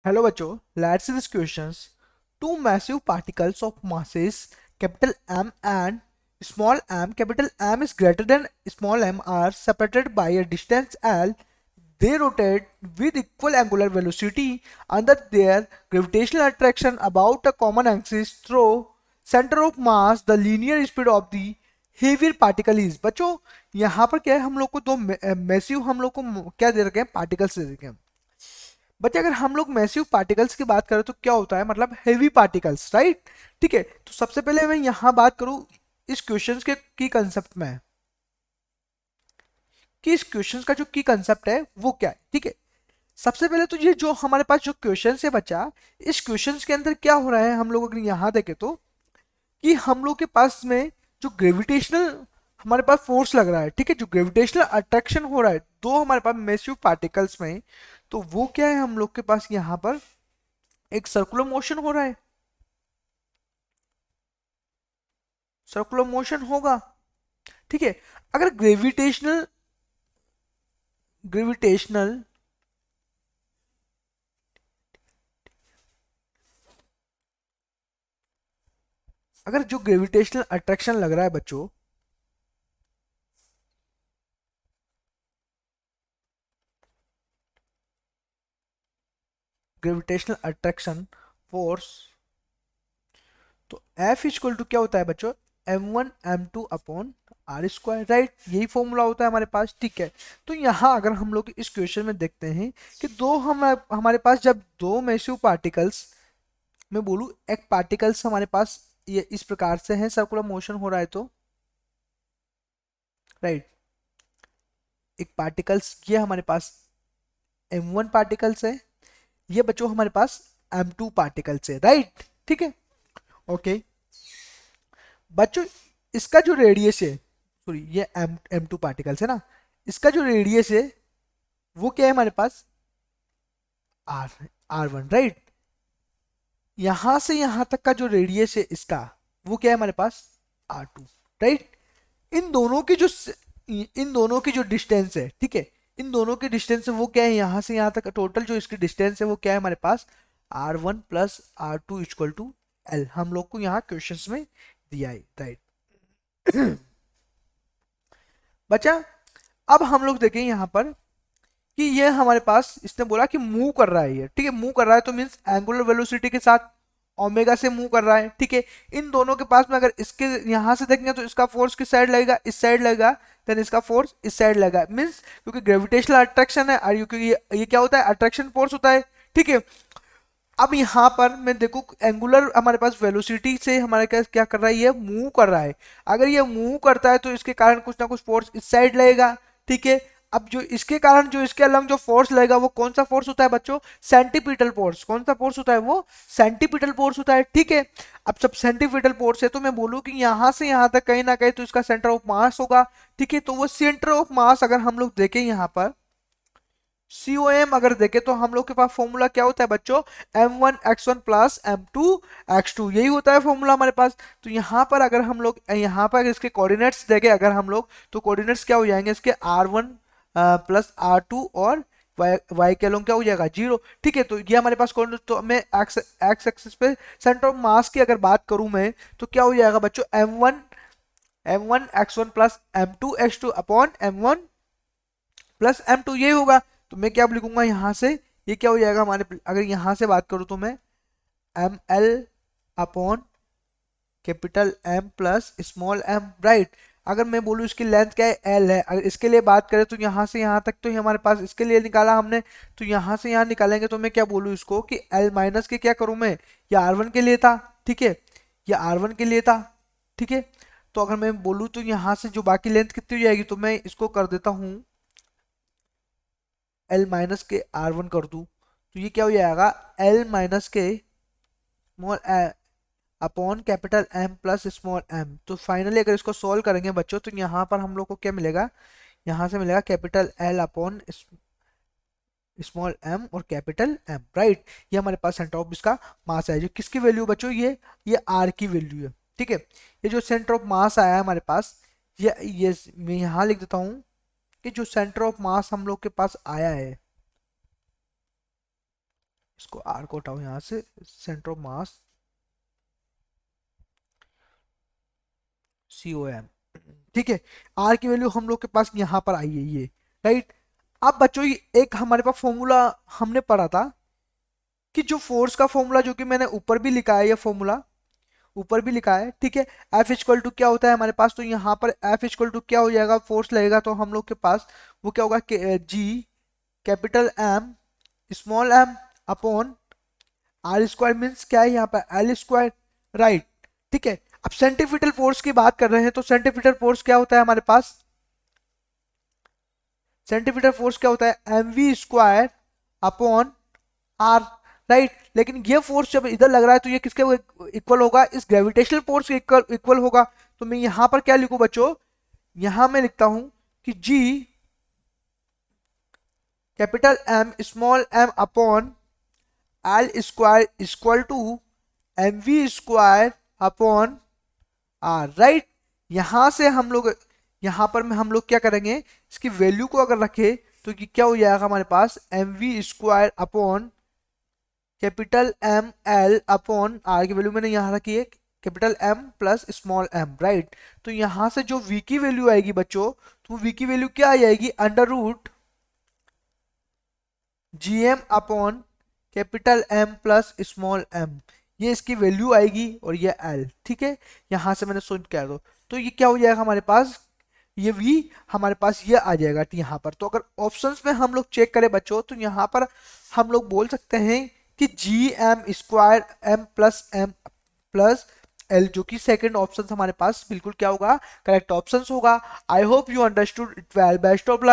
Hello बच्चों, let's see these questions. Two massive particles of masses capital M and small m, capital M is greater than small m, are separated by a distance L. They rotate with equal angular velocity under their gravitational attraction about a common axis through center of mass. The linear speed of the heavier particle is. बच्चों यहाँ पर क्या है, हम लोग को दो massive हम लोग को क्या दे रखे हैं, पार्टिकल्स दे रखे हैं. बच्चे अगर हम लोग मैसिव पार्टिकल्स की बात करें तो क्या होता है, मतलब हेवी पार्टिकल्स, राइट. ठीक है, तो सबसे पहले मैं यहां बात करूं इस क्वेश्चंस के की कंसेप्ट में, कि इस क्वेश्चंस का जो की कंसेप्ट है वो क्या है. ठीक है, सबसे पहले तो ये जो हमारे पास जो क्वेश्चन है बच्चा, इस क्वेश्चंस के अंदर क्या हो रहा है, हम लोग अगर यहाँ देखें तो कि हम लोग के पास में जो ग्रेविटेशनल हमारे पास फोर्स लग रहा है, ठीक है, जो ग्रेविटेशनल अट्रैक्शन हो रहा है दो हमारे पास मैसिव पार्टिकल्स में, तो वो क्या है, हम लोग के पास यहाँ पर एक सर्कुलर मोशन हो रहा है. सर्कुलर मोशन होगा. ठीक है, अगर ग्रेविटेशनल ग्रेविटेशनल अगर जो ग्रेविटेशनल अट्रैक्शन लग रहा है बच्चों, ग्रेविटेशनल अट्रैक्शन फोर्स, तो F इक्वल टू क्या होता है बच्चों, m1 m2 upon r square, right. यही फॉर्मूला होता है हमारे पास. ठीक है, तो यहाँ अगर हम लोग इस क्वेश्चन में देखते हैं कि दो हमारे पास जब दो मैसिव पार्टिकल्स, मैं बोलूँ एक पार्टिकल्स हमारे पास ये इस प्रकार से है, सर्कुलर मोशन हो रहा है तो, राइट, एक पार्टिकल्स ये हमारे पास m1 पार्टिकल्स है, ये बच्चों हमारे पास m2 पार्टिकल्स है, राइट. ठीक है, ओके बच्चों, इसका जो रेडियस है, सॉरी ये m2 पार्टिकल्स है ना, इसका जो रेडियस है वो क्या है हमारे पास, r1, राइट. यहां से यहां तक का जो रेडियस है इसका, वो क्या है हमारे पास, r2, राइट. इन दोनों की जो इन दोनों की जो डिस्टेंस है, ठीक है, इन दोनों की डिस्टेंस है वो क्या है, यहां से यहां तक टोटल जो इसकी डिस्टेंस है वो क्या है हमारे पास, r1 plus r2 equal to l. हम लोग को यहाँ क्वेश्चंस में दिया है, राइट. बचा, अब हम लोग देखें यहाँ पर कि ये हमारे पास इसने बोला कि मूव कर रहा है ये, ठीक है, मूव कर रहा है तो मीन्स एंगुलर वेलोसिटी के साथ ओमेगा से मूव कर रहा है. ठीक है, इन दोनों के पास में अगर इसके यहां से देखेंगे तो इसका फोर्स किस साइड लगेगा, इस साइड लगेगा, देन इसका फोर्स इस साइड लगेगा, मीन्स क्योंकि ग्रेविटेशनल अट्रैक्शन है और क्योंकि ये क्या होता है, अट्रैक्शन फोर्स होता है. ठीक है, अब यहाँ पर मैं देखो एंगुलर हमारे पास वेलोसिटी से हमारे क्या क्या कर रहा है, ये मूव कर रहा है. अगर ये मूव करता है तो इसके कारण कुछ ना कुछ फोर्स इस साइड लगेगा. ठीक है, अब जो इसके कारण जो इसके अलग जो फोर्स लगेगा वो कौन सा फोर्स होता है बच्चों, सेंटीपिटल फोर्स. कौन सा फोर्स होता है, वो सेंटीपिटल फोर्स होता है. ठीक है, अब सब सेंटीपिटल फोर्स है तो मैं बोलूँ कि यहाँ से यहाँ तक कहीं ना कहीं तो इसका सेंटर ऑफ मास होगा. ठीक है, तो वो सेंटर ऑफ मास अगर हम लोग देखें यहाँ पर COM अगर देखें तो हम लोग के पास फॉर्मूला क्या होता है बच्चों, m1x1 प्लस m2x2, यही होता है फॉर्मूला हमारे पास. तो यहाँ पर अगर हम लोग यहाँ पर इसके कोऑर्डिनेट्स देखें अगर हम लोग, तो कोऑर्डिनेट्स क्या हो जाएंगे इसके, r1 प्लस r2 और y के लोग क्या हो जाएगा, 0. ठीक है, तो ये हमारे पास कोऑर्डिनेट, तो मैं x एक्सिस पे सेंटर ऑफ मास की अगर बात करूं मैं, तो क्या हो जाएगा बच्चों, m1x1 plus m2x2 upon m1 plus m2, ये होगा. तो मैं क्या लिखूंगा यहाँ से, ये क्या हो जाएगा हमारे, अगर यहाँ से बात करूँ तो मैं ml upon capital M plus small m, right. अगर मैं बोलूँ इसकी लेंथ क्या है, l है, अगर इसके लिए बात करें तो यहाँ से यहाँ तक तो हमारे पास इसके लिए निकाला हमने, तो यहाँ से यहाँ निकालेंगे तो मैं क्या बोलूँ इसको कि l माइनस के क्या करूँ मैं, ये r1 के लिए था. ठीक है, ये r1 के लिए था. ठीक है, तो अगर मैं बोलूँ तो यहाँ से जो बाकी लेंथ कितनी हो जाएगी, तो मैं इसको कर देता हूँ एल माइनस के r1 कर दूं, तो ये क्या हो जाएगा, एल माइनस के small upon capital M plus small m. तो फाइनली अगर इसको सॉल्व करेंगे बच्चों तो यहाँ पर हम लोग को क्या मिलेगा, यहाँ से मिलेगा capital L upon small m और कैपिटल M, राइट. ये हमारे पास सेंटर ऑफ इसका मास है, जो किसकी वैल्यू बच्चों, ये r की वैल्यू है. ठीक है, ये जो सेंटर ऑफ मास आया है हमारे पास, ये मैं यहाँ लिख देता हूँ कि जो सेंटर ऑफ मास हम लोग के पास आया है, इसको आर को हटाओ यहाँ से, सेंटर ऑफ मास COM, ठीक है। आर की वैल्यू हम लोग के पास यहाँ पर आई है ये, राइट। अब बच्चों ये एक हमारे पास फॉर्मूला हमने पढ़ा था कि जो फोर्स का फॉर्मूला, जो कि मैंने ऊपर भी लिखा है, ये फॉर्मूला ऊपर भी लिखा है, ठीक है। F इक्वल टू क्या होता है हमारे पास, तो यहाँ पर F इक्वल टू क्या हो जाएगा, फोर्स लगेगा तो हम लोग के पास वो क्या होगा, G capital M small m upon r square, means क्या है यहाँ पर एल स्क्वायर, राइट, ठीक है। अब सेंट्रीफ्यूगल फोर्स की बात कर रहे हैं तो सेंट्रीफ्यूगल फोर्स क्या होता है हमारे पास, सेंट्रीफ्यूगल फोर्स क्या होता है mv square upon r, right. लेकिन ये फोर्स जब इधर लग रहा है तो ये किसके इक्वल होगा, इस ग्रेविटेशनल फोर्स के इक्वल होगा। तो मैं यहां पर क्या लिखूं बच्चों, यहां मैं लिखता हूं कि G capital M small m upon L square equal to mv square upon r, right. यहां से हम लोग, यहां पर में हम लोग क्या करेंगे, इसकी वैल्यू को अगर रखे तो कि क्या हो जाएगा हमारे पास mv square upon capital M L upon r की वैल्यू मैंने यहां रखी है capital M plus small m, right. तो यहां से जो v की वैल्यू आएगी बच्चों, तो v की वैल्यू क्या आ जाएगी, under root gm upon capital M plus small m, ये इसकी वैल्यू आएगी और ये L, ठीक है। यहां से मैंने सोच कर दो तो ये क्या हो जाएगा हमारे पास, ये v हमारे पास ये आ जाएगा यहाँ पर। तो अगर ऑप्शंस में हम लोग चेक करें बच्चों तो यहाँ पर हम लोग बोल सकते हैं कि G M square m plus L, जो कि सेकंड ऑप्शन हमारे पास बिल्कुल क्या होगा, करेक्ट ऑप्शन होगा। I hope you understood it well, best of luck.